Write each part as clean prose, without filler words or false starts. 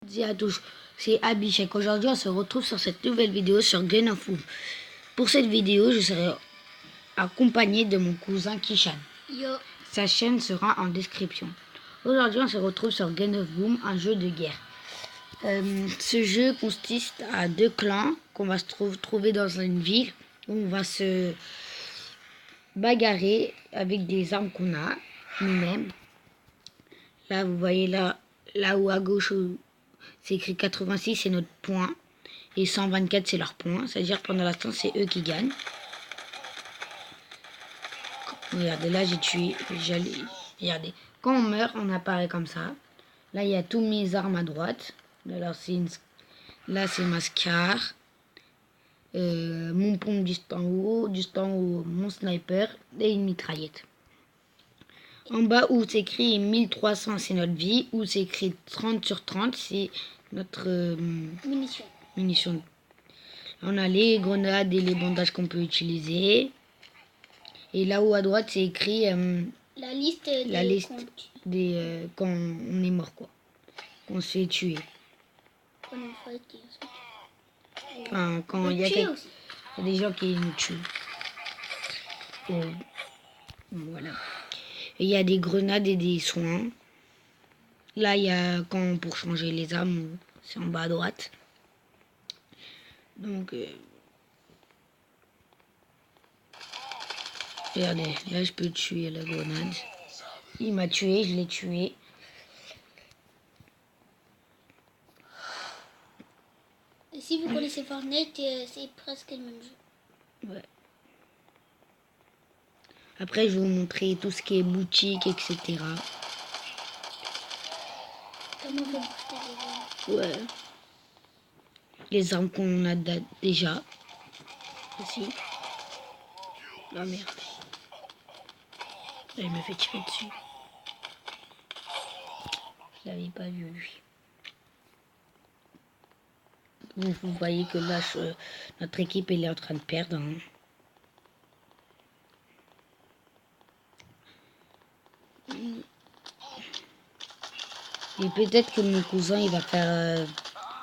Salut à tous, c'est Abhishek. Aujourd'hui, on se retrouve sur cette nouvelle vidéo sur Grain of Food. Pour cette vidéo, je serai accompagné de mon cousin Kishan. Yo. Sa chaîne sera en description. Aujourd'hui, on se retrouve sur Grain of Boom, un jeu de guerre. Ce jeu consiste à deux clans qu'on va se trouver dans une ville où on va se bagarrer avec des armes qu'on a nous-mêmes. Là, vous voyez là où à gauche c'est écrit 86, c'est notre point. Et 124, c'est leur point. C'est-à-dire pendant l'instant, c'est eux qui gagnent. Regardez, là, j'ai tué. Regardez. Quand on meurt, on apparaît comme ça. Là, il y a toutes mes armes à droite. Alors, là, c'est ma Scar. Mon pompe juste en haut. Juste en haut, mon sniper. Et une mitraillette. En bas, où c'est écrit 1300, c'est notre vie. Où c'est écrit 30 sur 30, c'est notre munitions. On a les grenades et les bandages qu'on peut utiliser. Et là-haut à droite, c'est écrit La liste des quand on est mort, quoi. Qu'on se fait tuer. Quand il y a des gens qui nous tuent. Voilà. Et il y a des grenades et des soins. Là, il y a pour changer les armes, c'est en bas à droite. Donc, regardez, là, je peux tuer la grenade. Il m'a tué, je l'ai tué. Et si vous connaissez Fortnite, c'est presque le même jeu. Ouais. Après, je vais vous montrer tout ce qui est boutique, etc. Comment on peut booster les armes? Ouais. Les armes qu'on a déjà. Ici. La merde. Il me fait tirer dessus. Je l'avais pas vu, lui. Vous voyez que là, notre équipe, elle est en train de perdre. Hein. Et peut-être que mon cousin, il va faire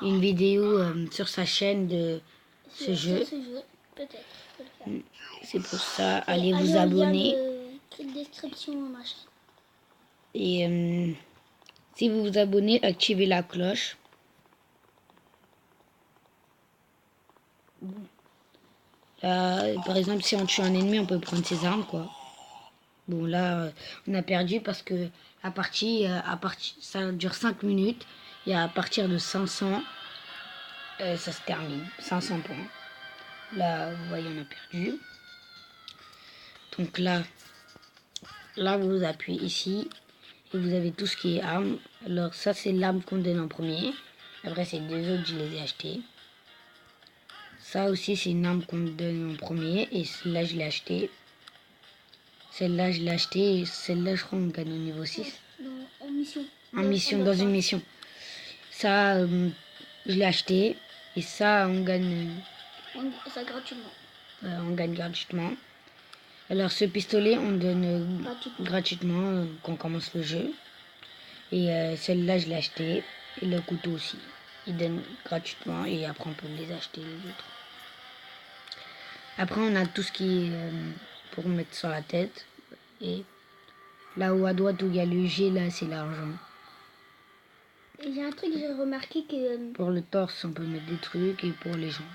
une vidéo sur sa chaîne de ce jeu. Peut-être. C'est pour ça, allez vous abonner. Description ma chaîne. Et si vous vous abonnez, activez la cloche. Là, par exemple, si on tue un ennemi, on peut prendre ses armes, quoi. Bon, là, on a perdu parce que la partie, ça dure 5 minutes. Et à partir de 500, ça se termine. 500 points. Là, vous voyez, on a perdu. Donc là, vous appuyez ici. Et vous avez tout ce qui est armes. Alors, ça, c'est l'arme qu'on donne en premier. Après, c'est deux autres, je les ai achetés. Ça aussi, c'est une arme qu'on donne en premier. Et celle-là, je l'ai acheté. Celle-là, je l'ai acheté. Et celle-là, je crois qu'on gagne au niveau 6. En mission. Dans une mission. Ça, je l'ai acheté. Et ça, on gagne... Ça gratuitement. On gagne gratuitement. Alors, ce pistolet, on donne gratuitement quand on commence le jeu. Et celle-là, je l'ai acheté. Et le couteau aussi. Ils donnent gratuitement. Et après, on peut les acheter, les autres. Après, on a tout ce qui est pour mettre sur la tête. Et là-haut à droite, où il y a le G, là, c'est l'argent. Et j'ai un truc que j'ai remarqué que... Pour le torse, on peut mettre des trucs. Et pour les jambes.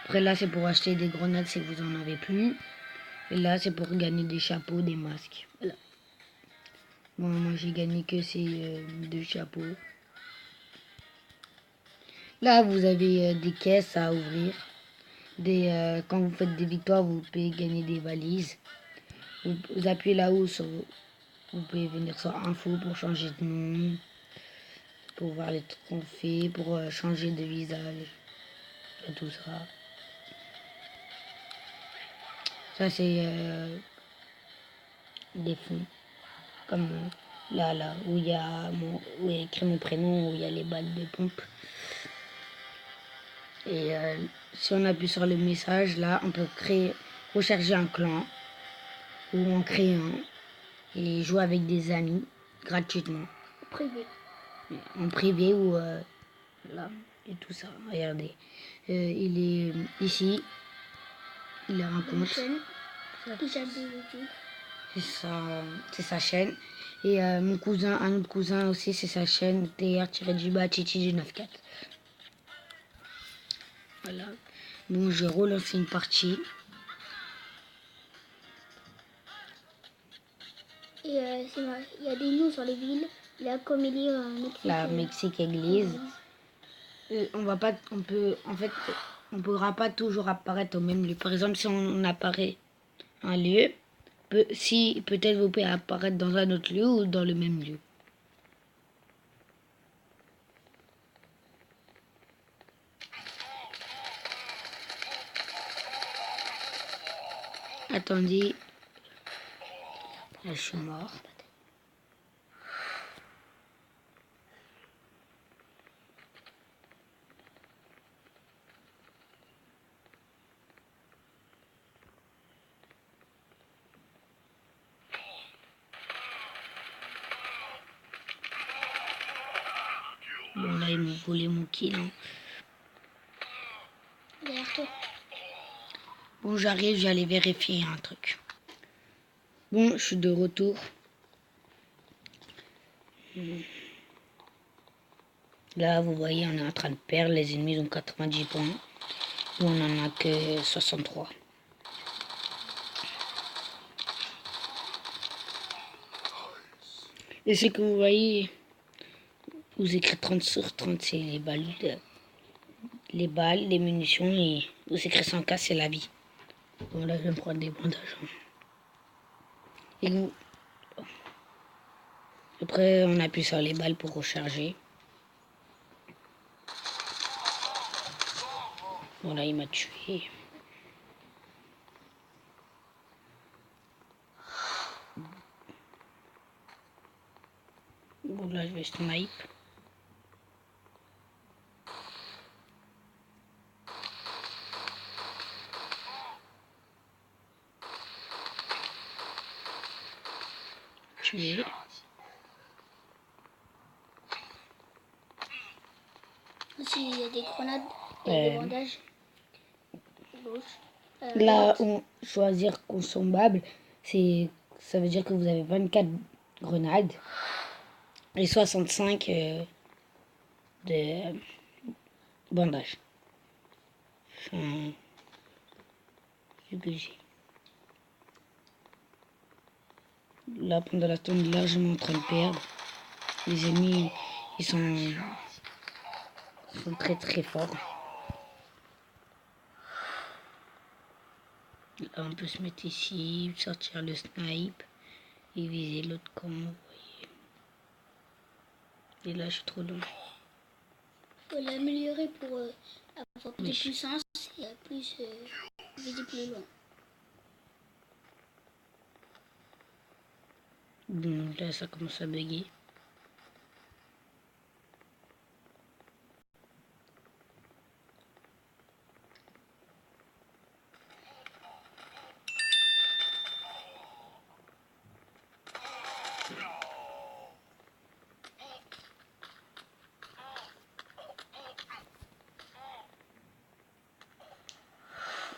Après, là, c'est pour acheter des grenades si vous en avez plus. Et là, c'est pour gagner des chapeaux, des masques. Voilà. Bon, moi, j'ai gagné que ces deux chapeaux. Là, vous avez des caisses à ouvrir. Quand vous faites des victoires, vous pouvez gagner des valises. Vous appuyez là-haut, vous pouvez venir sur info pour changer de nom, pour voir les trophées, pour changer de visage, et tout ça. Ça, c'est des fonds, comme là, où il y a où il y a écrit mon prénom, où il y a les balles de pompe. Et si on appuie sur le message, là, on peut recharger un clan, ou en créer un, et jouer avec des amis, gratuitement. Privé. en privé ou là et tout ça. Regardez, il est ici, il a un Une compte, chaîne. Isaac de YouTube. c'est sa chaîne. Et mon cousin, un autre cousin aussi, c'est sa chaîne TR-du-bas Chichi 94. Voilà. Bon, j'ai relancé une partie. Et il y a des noms sur les villes. Il y a Comélie, Mexique. La Mexique église. On va pas, on peut, en fait, on pourra pas toujours apparaître au même lieu. Par exemple, si on apparaît un lieu, si peut-être vous pouvez apparaître dans un autre lieu ou dans le même lieu. Attendez, là, je suis mort. Bon, là, ils m'ont volé mon kill. Hein. Derrière toi. Bon, j'arrive, j'allais vérifier un truc. Bon, je suis de retour. Là, vous voyez, on est en train de perdre. Les ennemis ont 90 points. Nous, on en a que 63. Et ce que vous voyez, vous écrivez 30 sur 30, c'est les balles, les munitions, et vous écrivez 100K, c'est la vie. Bon, là, je vais me prendre des bandages. Et nous, après, on appuie sur les balles pour recharger. Bon, là, il m'a tué. Bon, là, je vais snipe. Tué. Aussi, il y a des grenades et des bandages. Gauche. Là, Droite. on choisir consommable, ça veut dire que vous avez 24 grenades et 65 de bandages. Enfin, ce que j'ai. Là, pendant la tourne, largement en train de perdre. Les ennemis, ils sont très très forts. Là, on peut se mettre ici, sortir le snipe et viser l'autre camp, vous voyez. Et là, je suis trop loin. Il faut l'améliorer pour avoir plus de puissance et plus viser plus loin. Bon, là, ça commence à bugger.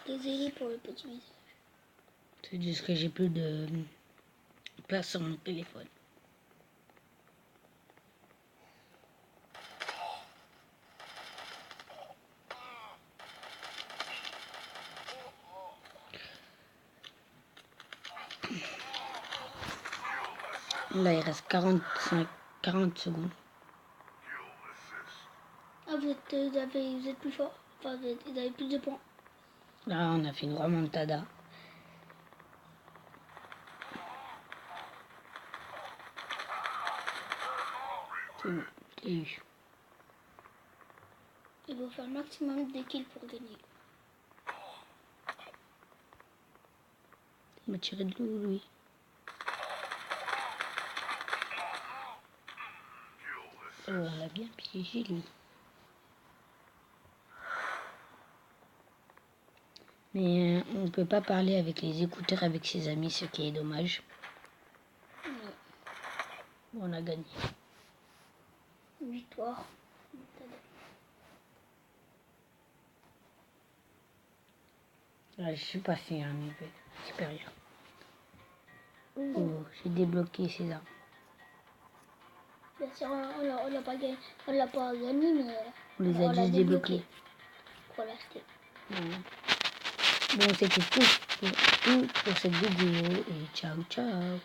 Désolé pour le petit message. C'est juste que j'ai plus de place sur mon téléphone. Là, il reste 40 secondes. Ah, vous êtes plus fort. Enfin, vous avez plus de points. Là, on a fait une remontada. C'est bon, je l'ai eu. Il faut faire le maximum de kills pour gagner. Il m'a tiré de l'eau, lui. Oh, on l'a bien piégé, lui. Mais on peut pas parler avec les écouteurs avec ses amis, ce qui est dommage. Ouais. Bon, on a gagné. Victoire. Là, je suis passé à un niveau supérieur. Oh, j'ai débloqué ces armes. Bien sûr, on l'a pas gagné, mais On les a l'a juste débloqués. pour l'acheter. Bon, c'était tout pour cette vidéo et ciao ciao.